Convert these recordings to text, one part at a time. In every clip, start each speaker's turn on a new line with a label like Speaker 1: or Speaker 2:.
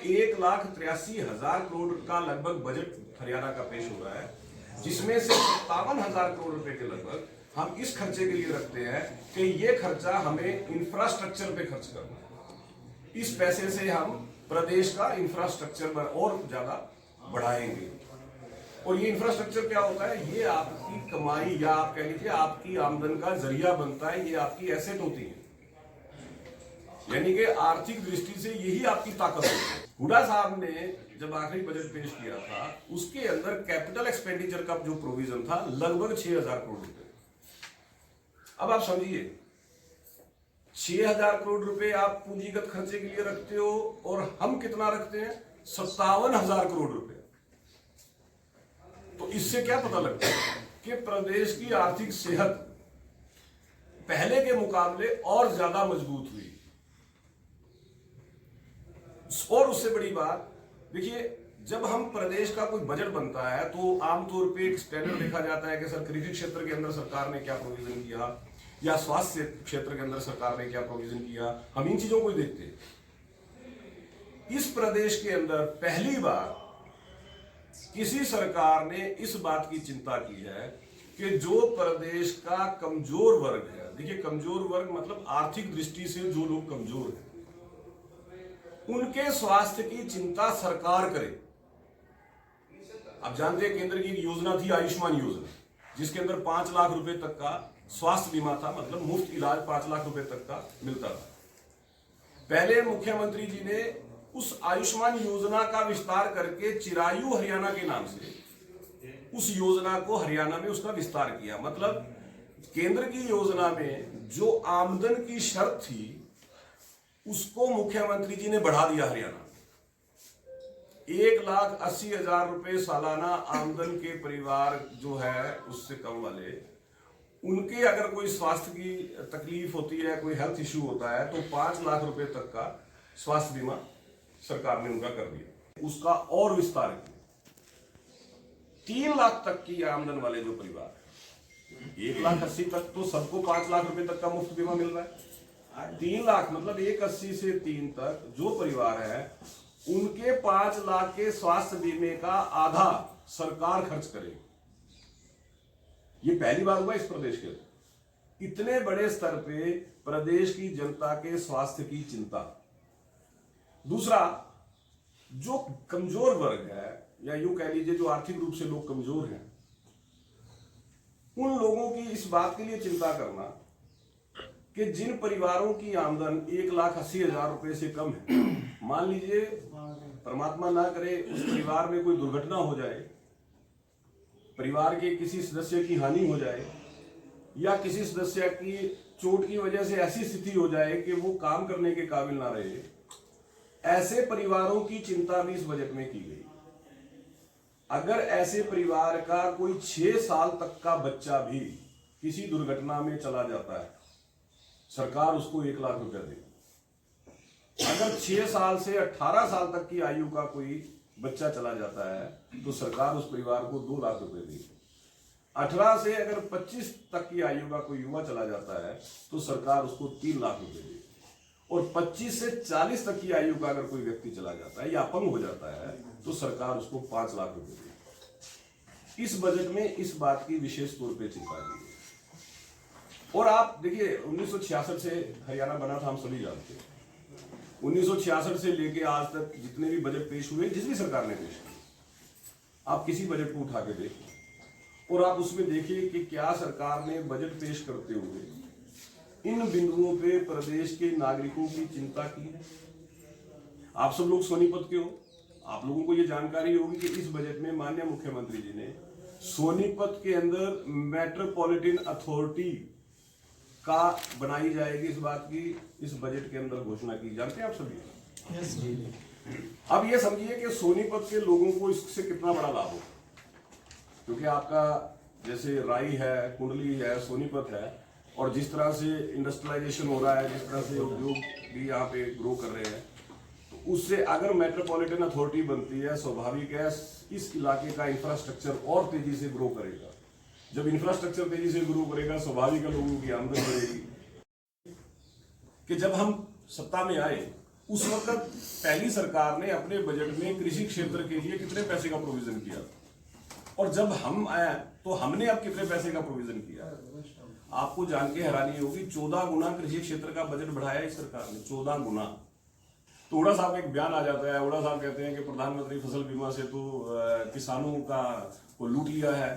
Speaker 1: 1,83,000 करोड़ का लगभग बजट हरियाणा का पेश हो रहा है, जिसमें से 57,000 करोड़ रुपए के लगभग हम इस खर्चे के लिए रखते हैं कि ये खर्चा हमें इंफ्रास्ट्रक्चर पे खर्च करना है। इस पैसे से हम प्रदेश का इंफ्रास्ट्रक्चर और ज्यादा बढ़ाएंगे। और ये इंफ्रास्ट्रक्चर क्या होता है? ये आपकी कमाई या आप कह लीजिए आपकी आमदन का जरिया बनता है, ये आपकी एसेट होती है, यानी कि आर्थिक दृष्टि से यही आपकी ताकत है। हुड्डा साहब ने जब आखिरी बजट पेश किया था, उसके अंदर कैपिटल एक्सपेंडिचर का जो प्रोविजन था लगभग 6,000 करोड़ रुपए। अब आप समझिए, 6,000 करोड़ रुपए आप पूंजीगत खर्चे के लिए रखते हो और हम कितना रखते हैं? 57,000 करोड़ रुपए। तो इससे क्या पता लगता है कि प्रदेश की आर्थिक सेहत पहले के मुकाबले और ज्यादा मजबूत हुई। और उससे बड़ी बात देखिए, जब हम प्रदेश का कोई बजट बनता है तो आमतौर पे एक स्टैंडर्ड देखा जाता है कि सर कृषि क्षेत्र के अंदर सरकार ने क्या प्रोविजन किया या स्वास्थ्य क्षेत्र के अंदर सरकार ने क्या प्रोविजन किया, हम इन चीजों को ही देखते हैं। इस प्रदेश के अंदर पहली बार किसी सरकार ने इस बात की चिंता की है कि जो प्रदेश का कमजोर वर्ग है, देखिए कमजोर वर्ग मतलब आर्थिक दृष्टि से जो लोग कमजोर हैं, उनके स्वास्थ्य की चिंता सरकार करे। आप जानते हैं केंद्र की एक योजना थी आयुष्मान योजना, जिसके अंदर 5 लाख रुपए तक का स्वास्थ्य बीमा था, मतलब मुफ्त इलाज 5 लाख रुपए तक का मिलता था। पहले मुख्यमंत्री जी ने उस आयुष्मान योजना का विस्तार करके चिरायु हरियाणा के नाम से उस योजना को हरियाणा में उसका विस्तार किया। मतलब केंद्र की योजना में जो आमदन की शर्त थी उसको मुख्यमंत्री जी ने बढ़ा दिया। हरियाणा 1,80,000 रुपए सालाना आमदन के परिवार जो है उससे कम वाले, उनके अगर कोई स्वास्थ्य की तकलीफ होती है, कोई हेल्थ इश्यू होता है, तो 5 लाख रुपए तक का स्वास्थ्य बीमा सरकार ने उनका कर दिया। उसका और विस्तार किया 3 लाख तक की आमदन वाले जो परिवार, 1,80,000 तक तो सबको 5 लाख रुपए तक का मुफ्त बीमा मिल रहा है। 3 लाख मतलब 1,80,000 से 3 तक जो परिवार है, उनके 5 लाख के स्वास्थ्य बीमे का आधा सरकार खर्च करेगी। ये पहली बार हुआ इस प्रदेश के इतने बड़े स्तर पे प्रदेश की जनता के स्वास्थ्य की चिंता। दूसरा, जो कमजोर वर्ग है या यूं कह लीजिए जो आर्थिक रूप से लोग कमजोर हैं, उन लोगों की इस बात के लिए चिंता करना कि जिन परिवारों की आमदन 1,80,000 रुपए से कम है, मान लीजिए परमात्मा ना करे उस परिवार में कोई दुर्घटना हो जाए, परिवार के किसी सदस्य की हानि हो जाए या किसी सदस्य की चोट की वजह से ऐसी स्थिति हो जाए कि वो काम करने के काबिल ना रहे, ऐसे परिवारों की चिंता भी इस बजट में की गई। अगर ऐसे परिवार का कोई 6 साल तक का बच्चा भी किसी दुर्घटना में चला जाता है, सरकार उसको 1 लाख रुपया देगी। अगर 6 साल से 18 साल तक की आयु का कोई बच्चा चला जाता है तो सरकार उस परिवार को 2 लाख रुपए देगी। 18 से अगर 25 तक की आयु का कोई युवा चला जाता है तो सरकार उसको 3 लाख रुपए देगी। और 25 से 40 तक की आयु का अगर कोई व्यक्ति चला जाता है या अपंग हो जाता है तो सरकार उसको 5 लाख रुपए देगी। इस बजट में इस बात की विशेष तौर पे चिंता की गई। और आप देखिए 1966 से हरियाणा बना था, हम सभी जानते हैं। 1966 से लेके आज तक जितने भी बजट पेश हुए, जिस भी सरकार ने पेश किए, आप किसी बजट को उठा के देखिए और आप उसमें देखिए कि क्या सरकार ने बजट पेश करते हुए इन बिंदुओं पे प्रदेश के नागरिकों की चिंता की है। आप सब लोग सोनीपत के हो, आप लोगों को ये जानकारी होगी कि इस बजट में माननीय मुख्यमंत्री जी ने सोनीपत के अंदर मेट्रोपॉलिटन अथॉरिटी का बनाई जाएगी, इस बात की इस बजट के अंदर घोषणा की। जानते हैं आप सभी?
Speaker 2: यस जी।
Speaker 1: अब ये समझिए कि सोनीपत के लोगों को इससे कितना बड़ा लाभ हो, क्योंकि आपका जैसे राई है, कुंडली है, सोनीपत है, और जिस तरह से इंडस्ट्रियलाइजेशन हो रहा है, जिस तरह से उद्योग भी यहाँ पे ग्रो कर रहे हैं, तो उससे अगर मेट्रोपॉलिटन अथॉरिटी बनती है, स्वाभाविक है इस इलाके का इंफ्रास्ट्रक्चर और तेजी से ग्रो करेगा। जब इंफ्रास्ट्रक्चर तेजी से ग्रो करेगा, स्वाभाविक है लोगों की आमदनी बढ़ेगी। कि जब हम सत्ता में आए उस वक्त पहली सरकार ने अपने बजट में कृषि क्षेत्र के लिए कितने पैसे का प्रोविजन किया, और जब हम आए तो हमने अब कितने पैसे का प्रोविजन किया। आपको जान के हैरानी होगी, 14 गुना कृषि क्षेत्र का बजट बढ़ाया इस सरकार ने, 14 गुना। तो हुड्डा साहब एक बयान आ जाता है, हुड्डा साहब कहते हैं कि प्रधानमंत्री फसल बीमा से तो किसानों का को लूट लिया है।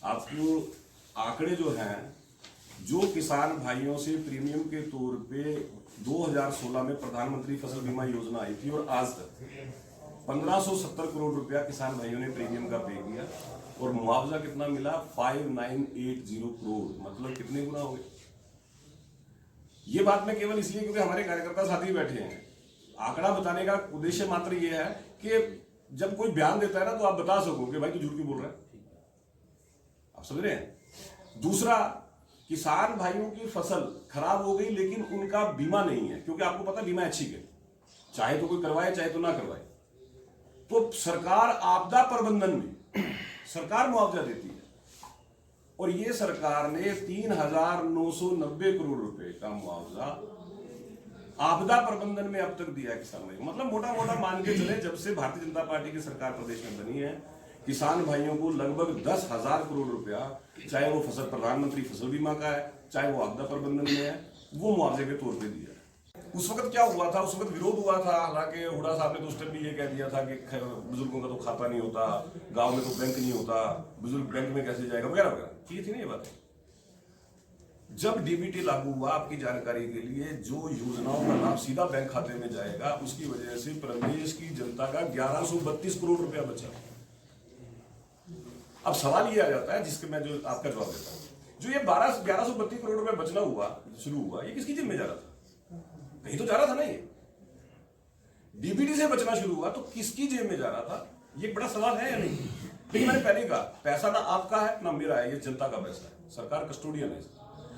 Speaker 1: आपको आंकड़े जो हैं, जो किसान भाइयों से प्रीमियम के तौर पे 2016 में प्रधानमंत्री फसल बीमा योजना आई थी और आज तक 1570 करोड़ रुपया किसान भाइयों ने प्रीमियम का पे किया, और मुआवजा कितना मिला, 5980 करोड़, मतलब कितने गुना हो गए। ये बात मैं केवल इसलिए क्योंकि हमारे कार्यकर्ता साथी बैठे हैं, आंकड़ा बताने का उद्देश्य मात्र ये है कि जब कोई बयान देता है ना, तो आप बता सको कि भाई तू झूठ क्यों बोल रहा है। आप समझ रहे हैं। दूसरा, किसान भाइयों की फसल खराब हो गई लेकिन उनका बीमा नहीं है, क्योंकि आपको पता बीमा अच्छी है, चाहे तो कोई करवाए चाहे तो ना करवाए। तो सरकार आपदा प्रबंधन में सरकार मुआवजा देती है, और ये सरकार ने 3990 करोड़ रुपए का मुआवजा आपदा प्रबंधन में अब तक दिया है किसान भाइयों। मतलब मोटा मोटा मान के चले, जब से भारतीय जनता पार्टी की सरकार प्रदेश में बनी है, किसान भाइयों को लगभग 10,000 करोड़ रुपया, चाहे वो फसल प्रधानमंत्री फसल बीमा का है, चाहे वो आपदा प्रबंधन में है, वो मुआवजे के तौर पे दिया है। उस वक्त क्या हुआ था, उस वक्त विरोध हुआ था, हालांकि हुड्डा साहब ने तो उस टाइम भी ये कह दिया था कि बुजुर्गों का तो खाता नहीं होता, गांव में तो बैंक नहीं होता, बुजुर्ग बैंक में कैसे जाएगा, वगैरह वगैरह। ये थी ना ये बात। जब डीबीटी लागू हुआ, आपकी जानकारी के लिए, जो योजनाओं का लाभ सीधा बैंक खाते में जाएगा, उसकी वजह से प्रदेश की जनता का 1132 करोड़ रुपया बचा। अब सवाल ये आ जाता है, जिसके मैं जो आपका जवाब देता हूं, जो ये 1132 करोड़ रुपया बचना हुआ, शुरू हुआ, ये किसकी जेब में जा रहा था? कहीं तो जा रहा था ना। ये डीबीटी से बचना शुरू हुआ तो किसकी जेब में जा रहा था, ये बड़ा सवाल है या नहीं। लेकिन मैंने पहले कहा, पैसा ना आपका है ना मेरा है, ये जनता का पैसा है, सरकार कस्टोडियन है।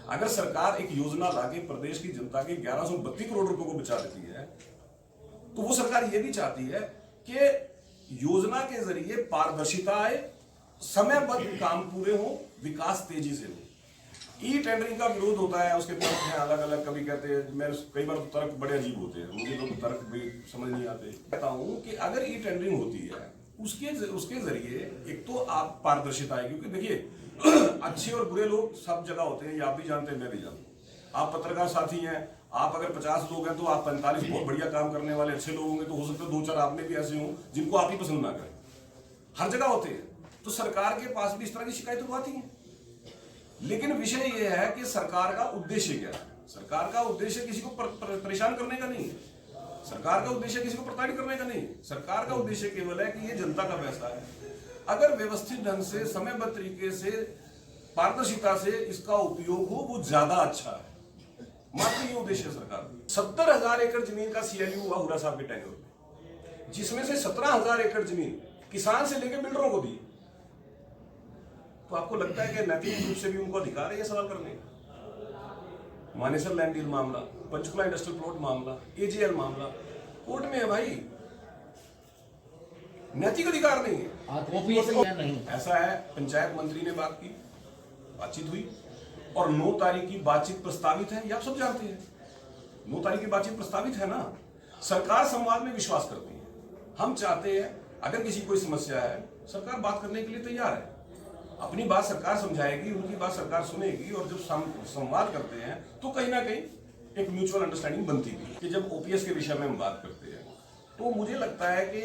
Speaker 1: अगर सरकार एक योजना लाके प्रदेश की जनता के 1132 करोड़ रुपए को बचा देती है, तो वो सरकार ये भी चाहती है कि योजना के जरिए पारदर्शिता आए, समयबद्ध काम पूरे हो, विकास तेजी से हो। ई टेंडरिंग का विरोध होता है, उसके तर्क हैं अलग अलग, कभी कहते हैं, मैं कई बार तो तर्क बड़े अजीब होते हैं, मुझे तो तर्क भी समझ नहीं आते। कहता हूं कि अगर ई टेंडरिंग होती है, उसके जरिए एक तो आप पारदर्शिता है, क्योंकि देखिए अच्छे और बुरे लोग सब जगह होते हैं, ये आप भी जानते हैं, मैं भी जानता हूँ। आप पत्रकार साथी हैं, आप अगर 50 लोग हैं तो आप 45 बहुत बढ़िया काम करने वाले अच्छे लोग होंगे, तो हो सकता है 2-4 आप में भी ऐसे हों जिनको आप ही पसंद ना करें। हर जगह होते हैं, तो सरकार के पास भी इस तरह की शिकायतें तो आती हैं। लेकिन विषय यह है कि सरकार का उद्देश्य क्या है। सरकार का उद्देश्य किसी को परेशान करने का नहीं है, सरकार का उद्देश्य किसी को प्रताड़ित करने का नहीं है। सरकार का उद्देश्य केवल है कि ये जनता का पैसा है, अगर व्यवस्थित ढंग से, समयबद्ध तरीके से, पारदर्शिता से इसका उपयोग हो, वो ज्यादा अच्छा है। मात्र ये उद्देश्य है सरकार। 70,000 एकड़ जमीन का सीएलयू हुआ हुड्डा साहब के टेन्योर में, जिसमें से 17,000 एकड़ जमीन किसान से लेकर बिल्डरों को दी। तो आपको लगता है कि नैतिक रूप से भी उनको अधिकार है ये सवाल करने का? मानेसर लैंड डील मामला, पंचकुला इंडस्ट्रियल प्लॉट मामला, एजीएल मामला कोर्ट में है भाई, नैतिक अधिकार नहीं है।
Speaker 2: नहीं
Speaker 1: ऐसा है, पंचायत मंत्री ने बात की, बातचीत हुई, और 9 तारीख की बातचीत प्रस्तावित है, ये आप सब जानते हैं। 9 तारीख की बातचीत प्रस्तावित है ना। सरकार संवाद में विश्वास करती है। हम चाहते हैं अगर किसी कोई समस्या है, सरकार बात करने के लिए तैयार है, अपनी बात सरकार समझाएगी, उनकी बात सरकार सुनेगी, और जब संवाद करते हैं तो कहीं ना कहीं एक म्यूचुअल अंडरस्टैंडिंग बनती थी। कि जब ओपीएस के विषय में हम बात करते हैं, तो मुझे लगता है कि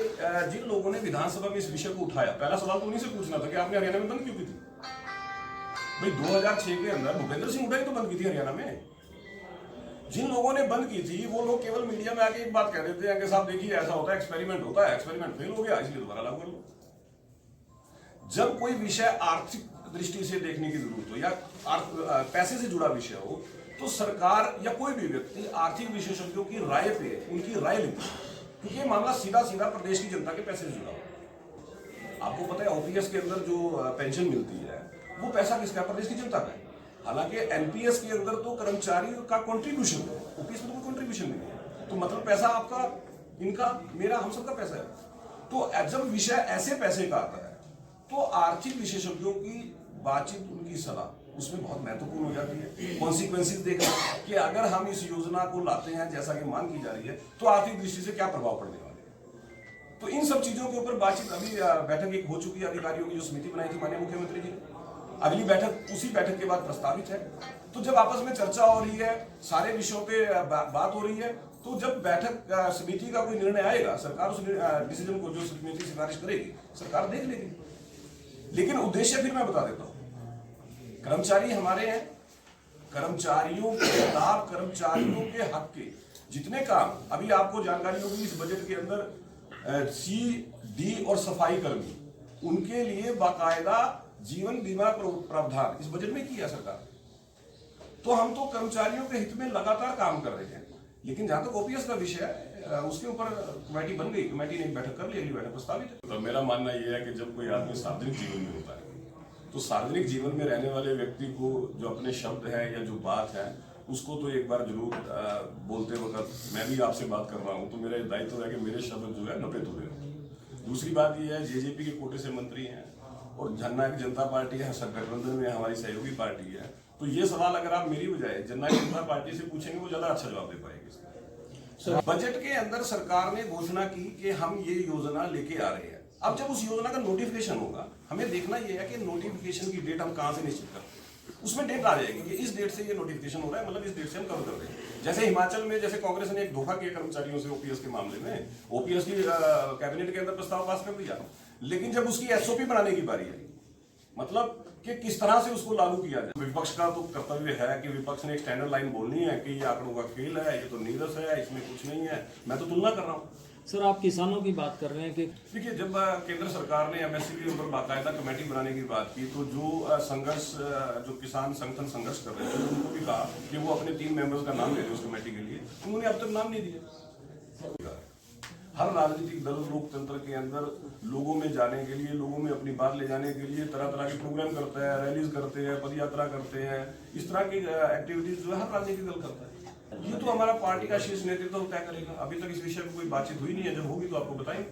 Speaker 1: जिन लोगों ने विधानसभा में इस विषय को उठाया, पहला सवाल तो उन्हीं से पूछना था कि आपने हरियाणा में बंद क्यों की थी। भाई 2006 के अंदर भूपेंद्र सिंह हुड्डा ही तो बंद की थी हरियाणा में। जिन लोगों ने बंद की थी वो लोग केवल मीडिया में आके एक बात कह देते हैं कि साहब देखिए ऐसा होता है, एक्सपेरिमेंट होता है, एक्सपेरिमेंट फेल हो गया इसलिए दोबारा लागू कर लो। जब कोई विषय आर्थिक दृष्टि से देखने की जरूरत हो या पैसे से जुड़ा विषय हो, तो सरकार या कोई भी व्यक्ति आर्थिक विशेषज्ञों की राय पे उनकी राय लेती है, क्योंकि ये मामला सीधा सीधा प्रदेश की जनता के पैसे से जुड़ा हो। आपको पता है ओपीएस के अंदर जो पेंशन मिलती है वो पैसा किसका है? प्रदेश की जनता का है। हालांकि एनपीएस के अंदर तो कर्मचारी का कंट्रीब्यूशन है, ओपीएस में तो कोई कंट्रीब्यूशन नहीं है, तो मतलब पैसा आपका, इनका, मेरा, हम सबका पैसा है। तो जब विषय ऐसे पैसे का आता है, तो आर्थिक विशेषज्ञों की बातचीत, उनकी सलाह उसमें बहुत महत्वपूर्ण हो जाती है। कॉन्सिक्वेंसेज देखना कि अगर हम इस योजना को लाते हैं जैसा कि मांग की जा रही है तो आर्थिक दृष्टि से क्या प्रभाव पड़ने वाले हैं। तो इन सब चीजों के ऊपर बातचीत अभी बैठक एक हो चुकी है, अधिकारियों की जो समिति बनाई थी माननीय मुख्यमंत्री जी ने, अगली बैठक उसी बैठक के बाद प्रस्तावित है। तो जब आपस में चर्चा हो रही है, सारे विषयों पे बात हो रही है, तो जब बैठक समिति का कोई निर्णय आएगा, सरकार उस डिसीजन को, जो समिति सिफारिश करेगी, सरकार देख लेगी। लेकिन उद्देश्य फिर मैं बता देता हूं, कर्मचारी हमारे हैं, कर्मचारियों के लाभ, कर्मचारियों के हक के जितने काम, अभी आपको जानकारी होगी इस बजट के अंदर सी, डी और सफाई कर्मी, उनके लिए बाकायदा जीवन बीमा प्रावधान इस बजट में किया सरकार। तो हम तो कर्मचारियों के हित में लगातार काम कर रहे हैं। लेकिन जहां तक ओपीएस का विषय है, उसके ऊपर कमेटी बन गई, कमेटी ने एक बैठक कर ली, अगली बैठक प्रस्तावित है। तो मेरा मानना यह है कि जब कोई आदमी सार्वजनिक जीवन में होता है तो सार्वजनिक जीवन में रहने वाले व्यक्ति को जो अपने शब्द है या जो बात है उसको तो एक बार जरूर बोलते वक्त, मैं भी आपसे बात कर रहा हूं तो मेरा दायित्व है कि मेरे शब्द जो है नपे तुले हो। दूसरी बात यह है, जेजेपी के कोटे से मंत्री हैं और जननायक जनता पार्टी है, गठबंधन में हमारी सहयोगी पार्टी है, तो ये सवाल अगर आप मेरी बजाय जननायक जनता पार्टी से पूछेंगे वो ज्यादा अच्छा जवाब दे पाएगी। बजट के अंदर सरकार ने घोषणा की कि हम ये योजना लेके आ रहे हैं। अब जब उस योजना का नोटिफिकेशन होगा, हमें देखना यह है कि नोटिफिकेशन की डेट हम कहां से निश्चित करते हैं। उसमें डेट आ जाएगी कि इस डेट से ये नोटिफिकेशन हो रहा है, मतलब इस डेट से हम कवर कर रहे हैं। जैसे हिमाचल में, जैसे कांग्रेस ने एक धोखा किया कर्मचारियों से ओपीएस के मामले में, ओपीएस की कैबिनेट के अंदर प्रस्ताव पास कर दिया, लेकिन जब उसकी एसओपी बनाने की बारी आई, मतलब कि किस तरह से उसको लागू किया जाए, विपक्ष का तो कर्तव्य है कि विपक्ष ने एक स्टैंडर्ड लाइन बोलनी है कि ये आंकड़ों का खेल है, ये तो नीरस है, इसमें कुछ नहीं है। मैं तो तुलना कर रहा हूँ।
Speaker 2: सर, आप किसानों की बात कर रहे हैं कि
Speaker 1: देखिए, जब केंद्र सरकार ने एमएसपी के ऊपर बाकायदा कमेटी बनाने की बात की, तो जो संघर्ष, जो किसान संगठन संघर्ष कर रहे थे, उनको भी कहा कि वो अपने 3 मेंबर्स का नाम दे दें उस कमेटी के लिए। उन्होंने अब तक नाम नहीं दिया। हर राजनीतिक दल लोकतंत्र के अंदर लोगों में जाने के लिए, लोगों में अपनी बात ले जाने के लिए तरह तरह के प्रोग्राम करते हैं, रैलीज करते हैं, पद यात्रा करते हैं, इस तरह की एक्टिविटीज जो है हर राजनीतिक दल करता है। ये तो हमारा पार्टी का शीर्ष नेतृत्व तय करेगा। अभी तक इस विषय में कोई बातचीत हुई नहीं है, जब होगी तो आपको बताएंगे।